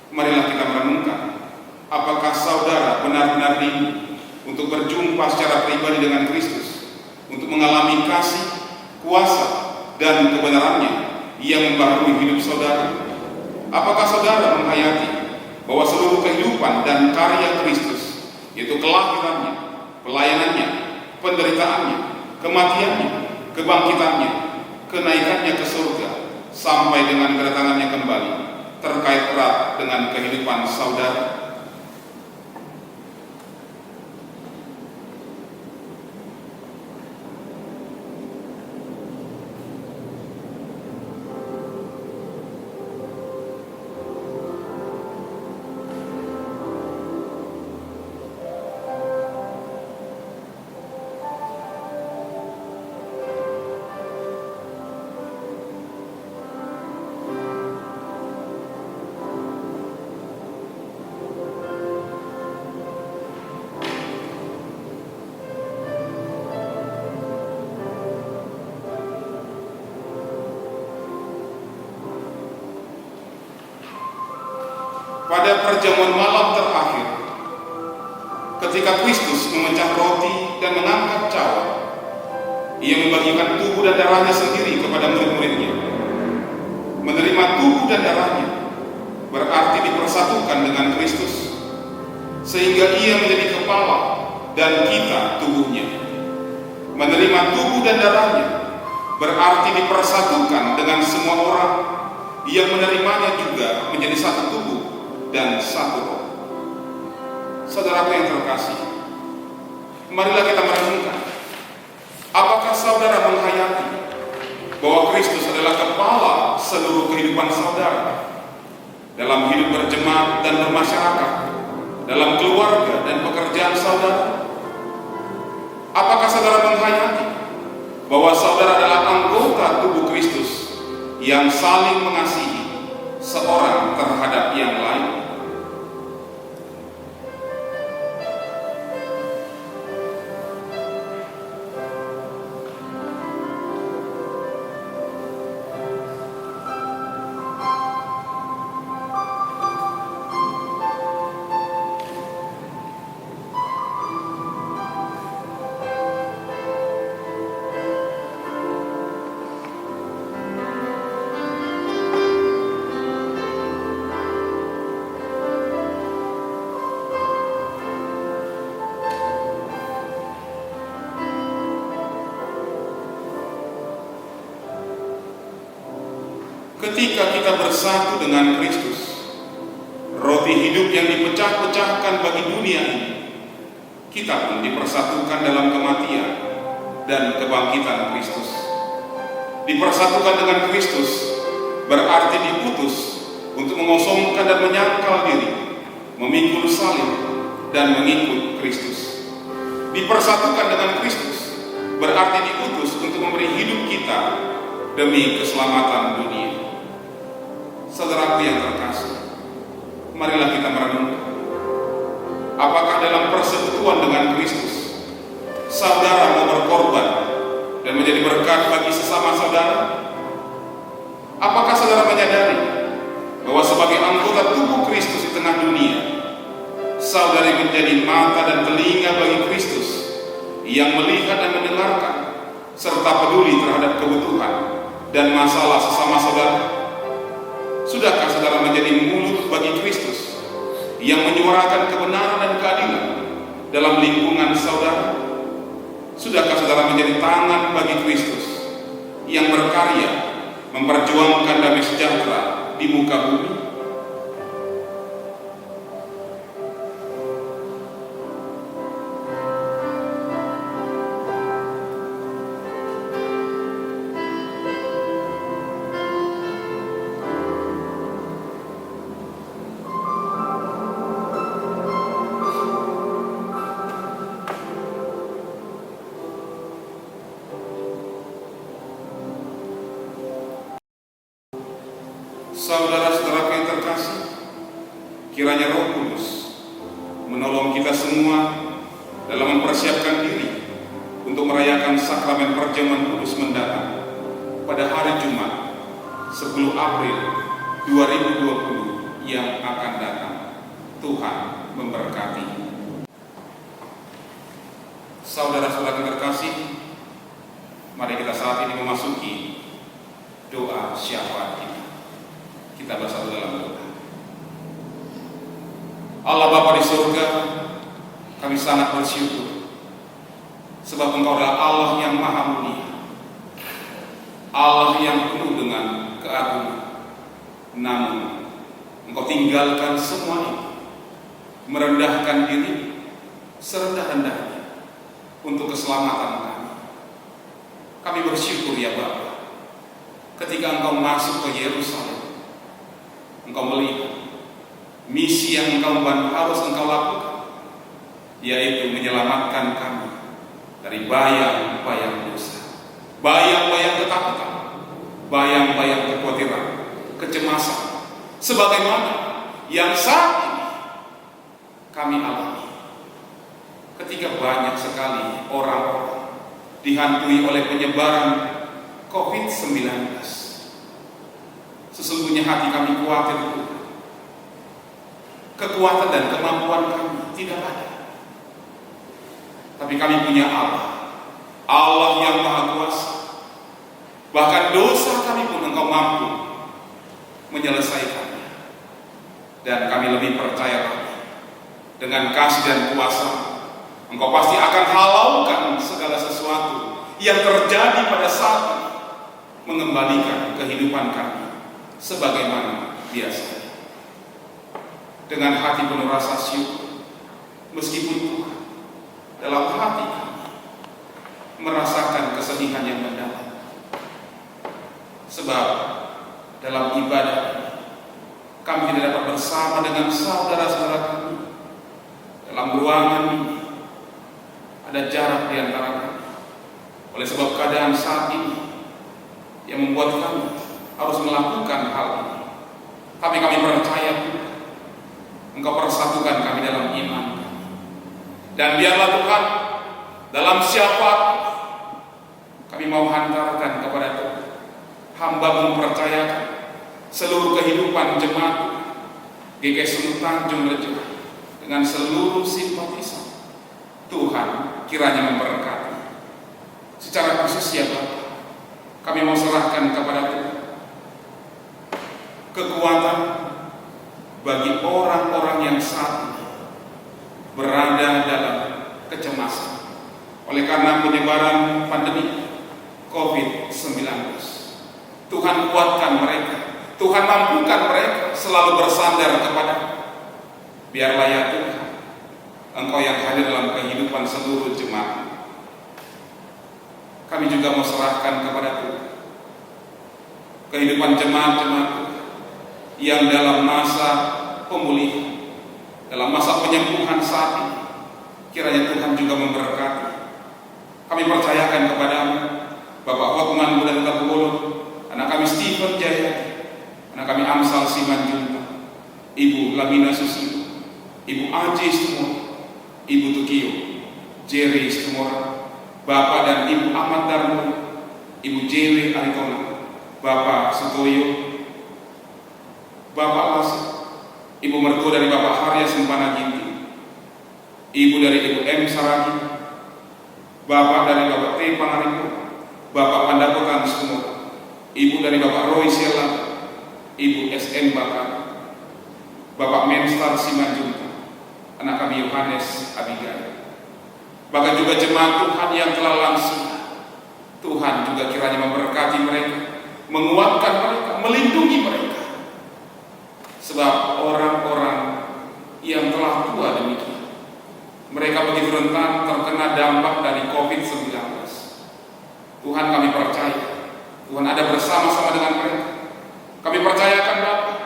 Marilah kita merenungkan, apakah saudara benar-benar rindu untuk berjumpa secara pribadi dengan Kristus, untuk mengalami kasih, kuasa, dan kebenarannya yang membaharui hidup saudara? Apakah saudara menghayati bahwa seluruh kehidupan dan karya Kristus, yaitu kelahirannya, pelayanannya, penderitaannya, kematiannya, kebangkitannya, kenaikannya ke surga, sampai dengan kedatangannya kembali, terkait erat dengan kehidupan saudara? Pada perjamuan malam terakhir, ketika Kristus memecah roti dan mengangkat cawan, ia membagikan tubuh dan darahnya sendiri kepada murid-muridnya. Menerima tubuh dan darahnya berarti dipersatukan dengan Kristus, sehingga ia menjadi kepala dan kita tubuhnya. Menerima tubuh dan darahnya berarti dipersatukan dengan semua orang yang menerimanya juga menjadi satu tubuh dan satu roh. Saudaraku yang terkasih, marilah kita merenungkan, apakah saudara menghayati bahwa Kristus adalah kepala seluruh kehidupan saudara dalam hidup berjemaat dan bermasyarakat, dalam keluarga dan pekerjaan saudara? Apakah saudara menghayati bahwa saudara adalah anggota tubuh Kristus yang saling mengasihi seorang terhadap yang lain? Ketika kita bersatu dengan Kristus, roti hidup yang dipecah-pecahkan bagi dunia ini, kita pun dipersatukan dalam kematian, dan kebangkitan Kristus. Dipersatukan dengan Kristus berarti diutus untuk mengosongkan dan menyangkal diri, memikul salib dan mengikut Kristus. Dipersatukan dengan Kristus berarti diutus untuk memberi hidup kita demi keselamatan dunia. Saudaraku yang terkasih, marilah kita merenungkan, apakah dalam persekutuan dengan Kristus saudara mau berkorban dan menjadi berkat bagi sesama saudara? Apakah saudara menyadari bahwa sebagai anggota tubuh Kristus di tengah dunia, saudara menjadi mata dan telinga bagi Kristus yang melihat dan mendengarkan serta peduli terhadap kebutuhan dan masalah sesama saudara? Sudahkah saudara menjadi mulut bagi Kristus yang menyuarakan kebenaran dan keadilan dalam lingkungan saudara? Sudahkah saudara menjadi tangan bagi Kristus yang berkarya memperjuangkan damai sejahtera di muka bumi? Saudara-saudara yang terkasih, kiranya Roh Kudus menolong kita semua dalam mempersiapkan diri untuk merayakan sakramen perjamuan kudus mendatang pada hari Jumat 10 April 2020 yang akan datang. Tuhan memberkati. Saudara-saudara yang terkasih, mari kita saat ini memasuki doa syafaat kita. Kita bersatu dalam doa. Allah Bapa di surga, kami sangat bersyukur sebab Engkau adalah Allah yang maha mulia, Allah yang penuh dengan keagungan. Namun Engkau tinggalkan semua ini, merendahkan diri serendah-rendahnya untuk keselamatan kami. Kami bersyukur ya Bapa, ketika Engkau masuk ke Yerusalem, Engkau melihat misi yang harus Engkau lakukan, yaitu menyelamatkan kami dari bayang-bayang dosa, bayang-bayang ketakutan, bayang-bayang kekhawatiran, kecemasan, sebagaimana yang saat ini kami alami ketika banyak sekali orang-orang dihantui oleh penyebaran COVID-19. Sesungguhnya hati kami khawatir, kekuatan dan kemampuan kami tidak ada. Tapi kami punya Allah, Allah yang maha kuasa. Bahkan dosa kami pun Engkau mampu menyelesaikannya. Dan kami lebih percaya lagi, dengan kasih dan kuasa Engkau pasti akan halaukan segala sesuatu yang terjadi pada saat ini, mengembalikan kehidupan kami sebagaimana biasanya. Dengan hati penuh rasa syukur, meskipun Tuhan dalam hati kami merasakan kesedihan yang mendalam, sebab dalam ibadah ini kami tidak dapat bersama dengan saudara-saudara kami. Dalam ruangan ini ada jarak di antara kami, oleh sebab keadaan saat ini yang membuat kami harus melakukan hal ini. Tapi kami percaya Engkau persatukan kami dalam iman. Dan biarlah Tuhan, dalam syafaat kami mau hantarkan kepada Tuhan, hamba mempercayakan seluruh kehidupan jemaat GKI Tanjung Rejo dengan seluruh simpatisan. Tuhan kiranya memberkati. Secara khusus ya Bapak, kami mau serahkan kepada Tuhan kekuatan bagi orang-orang yang saat ini berada dalam kecemasan oleh karena penyebaran pandemi COVID-19. Tuhan kuatkan mereka, Tuhan mampukan mereka selalu bersandar kepada. Biarlah ya Tuhan, Engkau yang hadir dalam kehidupan seluruh jemaat. kami juga mau serahkan kepada Tuhan kehidupan jemaat-jemaat yang dalam masa pemulihan, dalam masa penyembuhan saat ini. Kiranya Tuhan juga memberkati. Kami percayakan kepadamu Bapak Hotman Budan Kabulon, anak kami Stephen Jaya, anak kami Amsal Simanjunta, Ibu Lamina Susilo, Ibu Aji Stumora, Ibu Tukio, Jerry Stumora, Bapak dan Ibu Ahmad Darmo, Ibu Jewe Aritona, Bapak Sutoyo, Bapak Lasi, Ibu mertua dari Bapak Harya Sempana Ginti, Ibu dari Ibu M. Saragi, Bapak dari Bapak T. Pangariko, Bapak Pandapotan semua, Ibu dari Bapak Roy Sela, Ibu SM Bakar, Bapak Menstar Simanjunta, anak kami Yohanes Abigail. Bahkan juga jemaat Tuhan yang telah langsung, Tuhan juga kiranya memberkati mereka, menguatkan mereka, melindungi mereka. Sebab orang-orang yang telah tua demikian, mereka begitu rentan terkena dampak dari COVID-19. Tuhan, kami percaya Tuhan ada bersama-sama dengan mereka. Kami percayakan Bapak,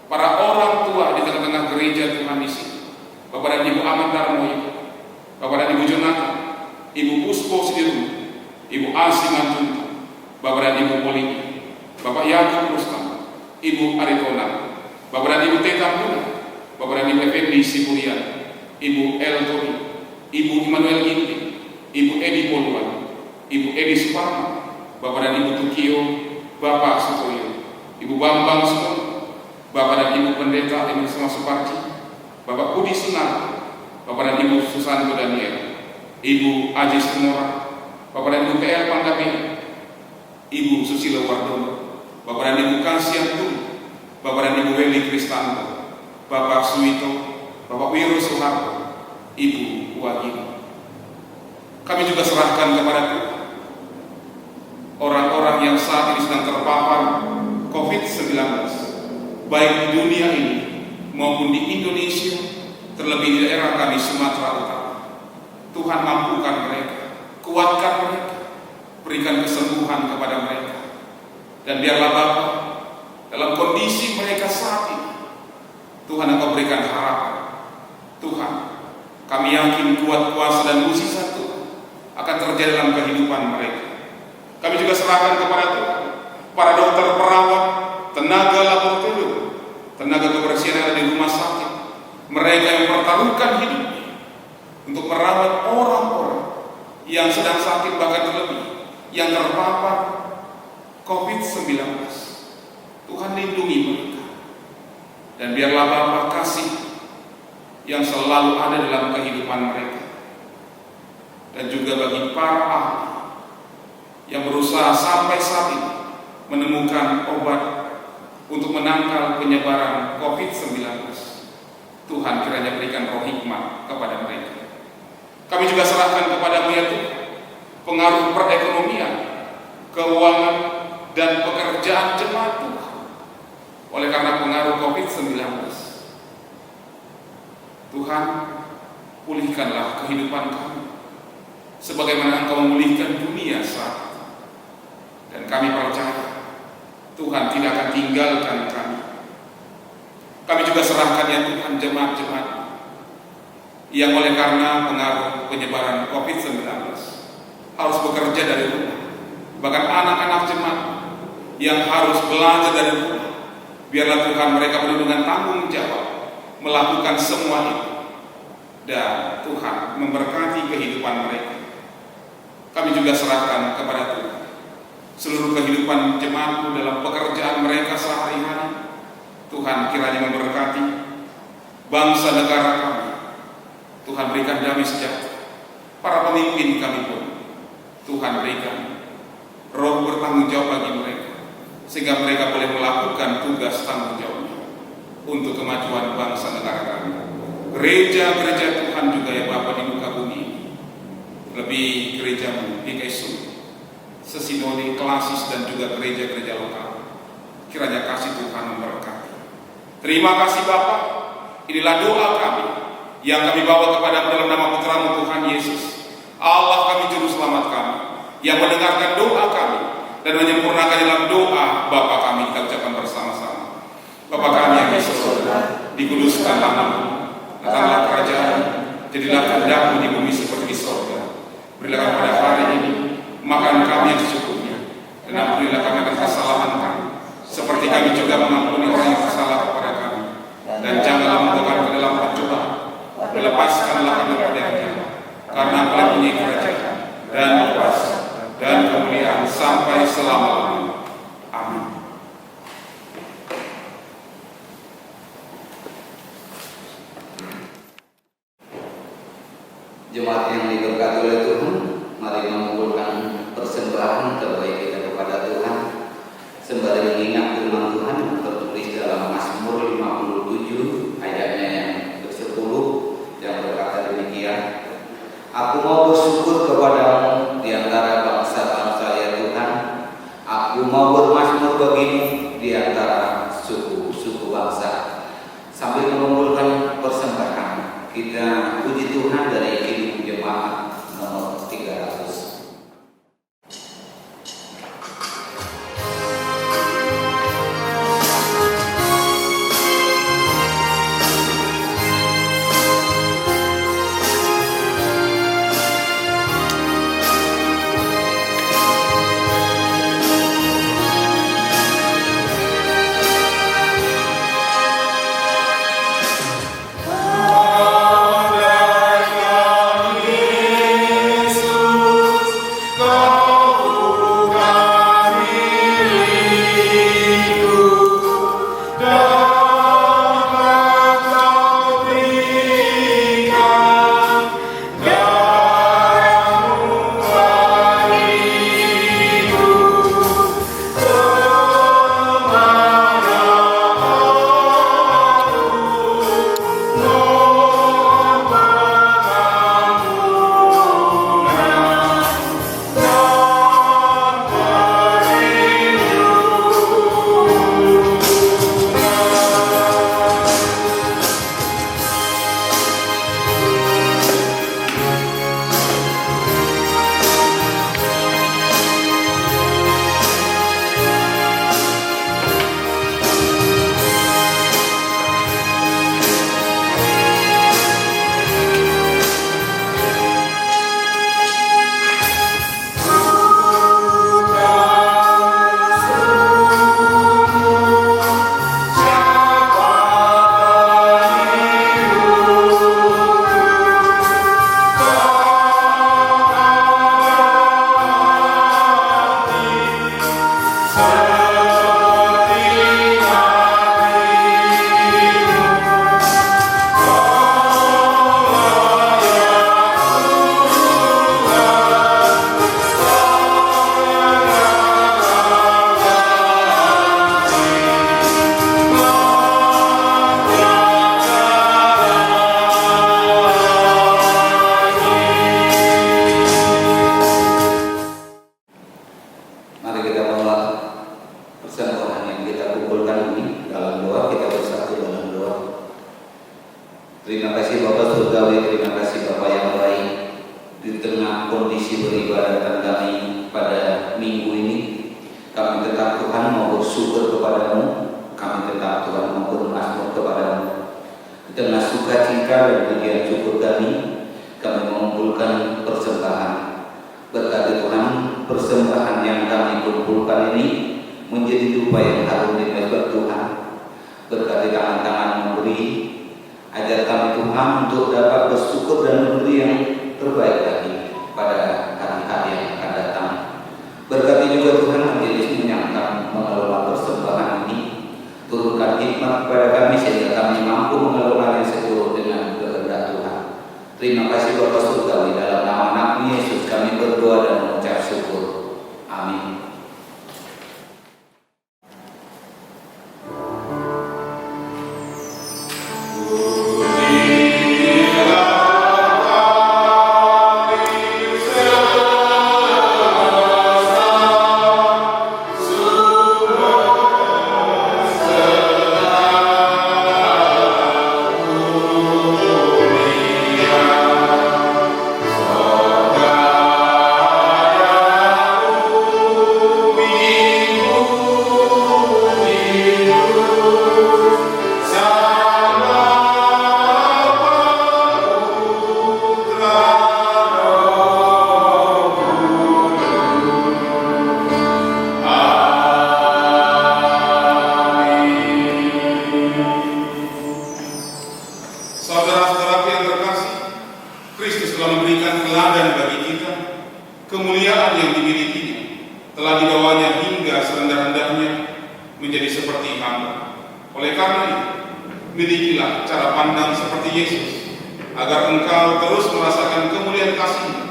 para orang tua di tengah-tengah gereja Tuhan di sini, Bapak dan Ibu Ahmad Darmoyo, Bapak dan Ibu Jonathan, Ibu Puspo Sidirum, Ibu Asi Manjunta, Bapak dan Ibu Polini, Bapak Yakub Rustam, Ibu Aritona, Bapak dan Ibu Teta Muna, Bapak dan Ibu Effendi Sibulian, Ibu El Tori, Ibu Immanuel Ginting, Ibu Edi Poluan, Ibu Edi Suparno, Bapak dan Ibu Tukio, Bapak Sutoyo, Ibu Bambang Sutoyo, Bapak dan Ibu Pendeta Emil Sema Suparji, Bapak Budi Sunar, Bapak dan Ibu Susanto Daniel, Ibu Aji Stumora, Bapak dan Ibu PL Pandami, Ibu Susilo Wardono, Bapak dan Ibu Kasian Tun, Bapak dan Ibu Weli Kristanto, Bapak Suwito, Bapak Wiro Soeharto, Ibu Wagini. Kami juga serahkan kepada Tuhan orang-orang yang saat ini sedang terpapar COVID-19, baik di dunia ini maupun di Indonesia, terlebih di daerah kami Sumatera Utara. Tuhan mampukan mereka, kuatkan mereka, berikan kesembuhan kepada mereka. Dan biarlah Bapak, dalam kondisi mereka saat ini, Tuhan Engkau berikan harapan. Tuhan, kami yakin kuat kuasa dan mujizat Tuhan akan terjadi dalam kehidupan mereka. Kami juga serahkan kepada Tuhan para dokter, perawat, tenaga laboratorium, tenaga kebersihan yang ada di rumah sakit, mereka yang mempertaruhkan hidupnya untuk merawat orang-orang yang sedang sakit, bahkan terlebih yang terpapar COVID-19. Tuhan lindungi mereka. Dan biarlah Bapa kasih yang selalu ada dalam kehidupan mereka. Dan juga bagi para ahli yang berusaha sampai saat ini menemukan obat untuk menangkal penyebaran COVID-19. Tuhan kiranya berikan roh hikmat kepada mereka. Kami juga serahkan kepada-Mu ya Tuhan pengaruh perekonomian, keuangan, dan pekerjaan jemaat Tuhan oleh karena pengaruh COVID-19. Tuhan, pulihkanlah kehidupan kami sebagaimana Engkau memulihkan dunia saat ini. Dan kami percaya Tuhan tidak akan tinggalkan kami. Kami juga serahkan ya Tuhan jemaat-jemaat yang oleh karena pengaruh penyebaran COVID-19 harus bekerja dari rumah. Bahkan anak-anak jemaat yang harus belajar dari rumah, biarlah Tuhan mereka penuh dengan tanggung jawab melakukan semua itu. Dan Tuhan memberkati kehidupan mereka. Kami juga serahkan kepada Tuhan seluruh kehidupan jemaat-Mu dalam pekerjaan mereka sehari-hari. Tuhan kiranya memberkati bangsa negara kami. Tuhan berikan damai sejahtera. Para pemimpin kami pun Tuhan berikan roh bertanggung jawab bagi mereka, sehingga mereka boleh melakukan tugas tanggung jawabnya untuk kemajuan bangsa negara kami. Gereja-gereja Tuhan juga ya Bapa di muka bumi, lebih gereja-Mu di GKI Sesinode, Klasis, dan juga gereja-gereja lokal, kiranya kasih Tuhan memberkati. Terima kasih Bapa, inilah doa kami yang kami bawa kepada dalam nama Putra-Mu Tuhan Yesus, Allah kami juru selamat kami, yang mendengarkan doa kami dan menyempurnakan dalam doa Bapa kami kita ucapkan bersama-sama. Bapa kami yang di surga, dikuduskanlah namamu, datanglah kerajaan, jadilah kehendakmu di bumi seperti di surga. Berilah kami pada hari ini makan kami yang secukupnya, dan ampunilah kami akan kesalahan kami, seperti kami juga mengampuni orang yang bersalah kepada kami. Dan janganlah membawa kami ke dalam pencobaan, lepaskanlah kami dari yang jahat, karena Engkau punya kerajaan dan kuasa dan kemuliaan sampai selama-lamanya. Amin. Jemaat yang diberkati oleh Tuhan, mari mengumpulkan persembahan terbaik kita kepada Tuhan sembari mengingat firman Tuhan yang tertulis dalam Mazmur 57 ayatnya yang ke-10 yang berkata demikian, Aku mau bersyukur kepadamu di antara bangsa-bangsa ya Tuhan, aku mau bermazmur bagimu di antara suku-suku bangsa. Sambil mengumpulkan persembahan, kita puji Tuhan dari Kidung Jemaat nomor 300. Terima kasih Bapak Surgawi, terima kasih Bapak yang baik. Di tengah kondisi beribadatan kami pada minggu ini, kami tetap Tuhan mau bersyukur kepadamu, kami tetap Tuhan mau bermazmur kepadamu. Di tengah sukacita dan pujian syukur kami mengumpulkan persembahan. Berkati Tuhan, persembahan yang kami kumpulkan ini menjadi dupa yang harum di mezbah Tuhan. Berkati tangan-tangan memberi, ajar kami Tuhan untuk dapat bersyukur dan memberi yang terbaik lagi pada hari-hari yang akan datang. Berkati juga Tuhan majelis yang akan mengelola persembahan ini, turunkan hikmat kepada kami sehingga kami mampu mengelola yang seluruh dengan kehendak Tuhan. Terima kasih Bapak Surgawi, dalam nama anakmu Yesus kami berdoa dan mengucap syukur. Amin. supaya hingga serendah-rendahnya menjadi seperti hamba. Oleh karena itu, milikilah cara pandang seperti Yesus, agar engkau terus merasakan kemuliaan kasih-Nya,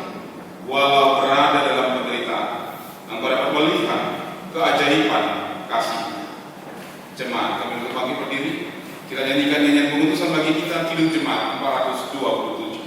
walau berada dalam penderitaan. Engkau dapat melihat keajaiban kasih. Jemaat, kami untuk pagi berdiri, kita nyanyikan nyanyian pengutusan bagi kita, Kidung Jemaat 427.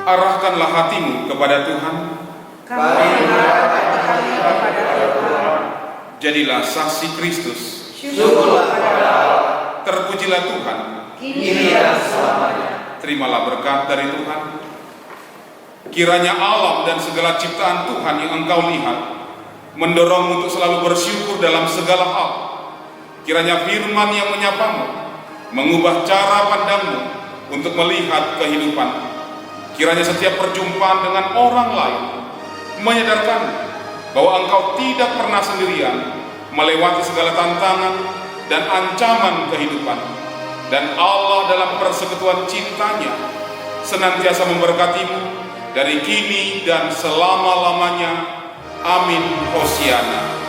Arahkanlah hatimu kepada Tuhan. Kami mengarahkan hati kepada Tuhan. Jadilah saksi Kristus. Syukurlah kepada Allah. Terpujilah Tuhan. Kini dan selamanya. Terimalah berkat dari Tuhan. Kiranya alam dan segala ciptaan Tuhan yang engkau lihat mendorongmu untuk selalu bersyukur dalam segala hal. Kiranya firman yang menyapamu mengubah cara pandangmu untuk melihat kehidupan. Kiranya setiap perjumpaan dengan orang lain menyadarkan bahwa engkau tidak pernah sendirian melewati segala tantangan dan ancaman kehidupan, dan Allah dalam persekutuan cintanya senantiasa memberkatimu dari kini dan selama-lamanya. Amin. Hosiana.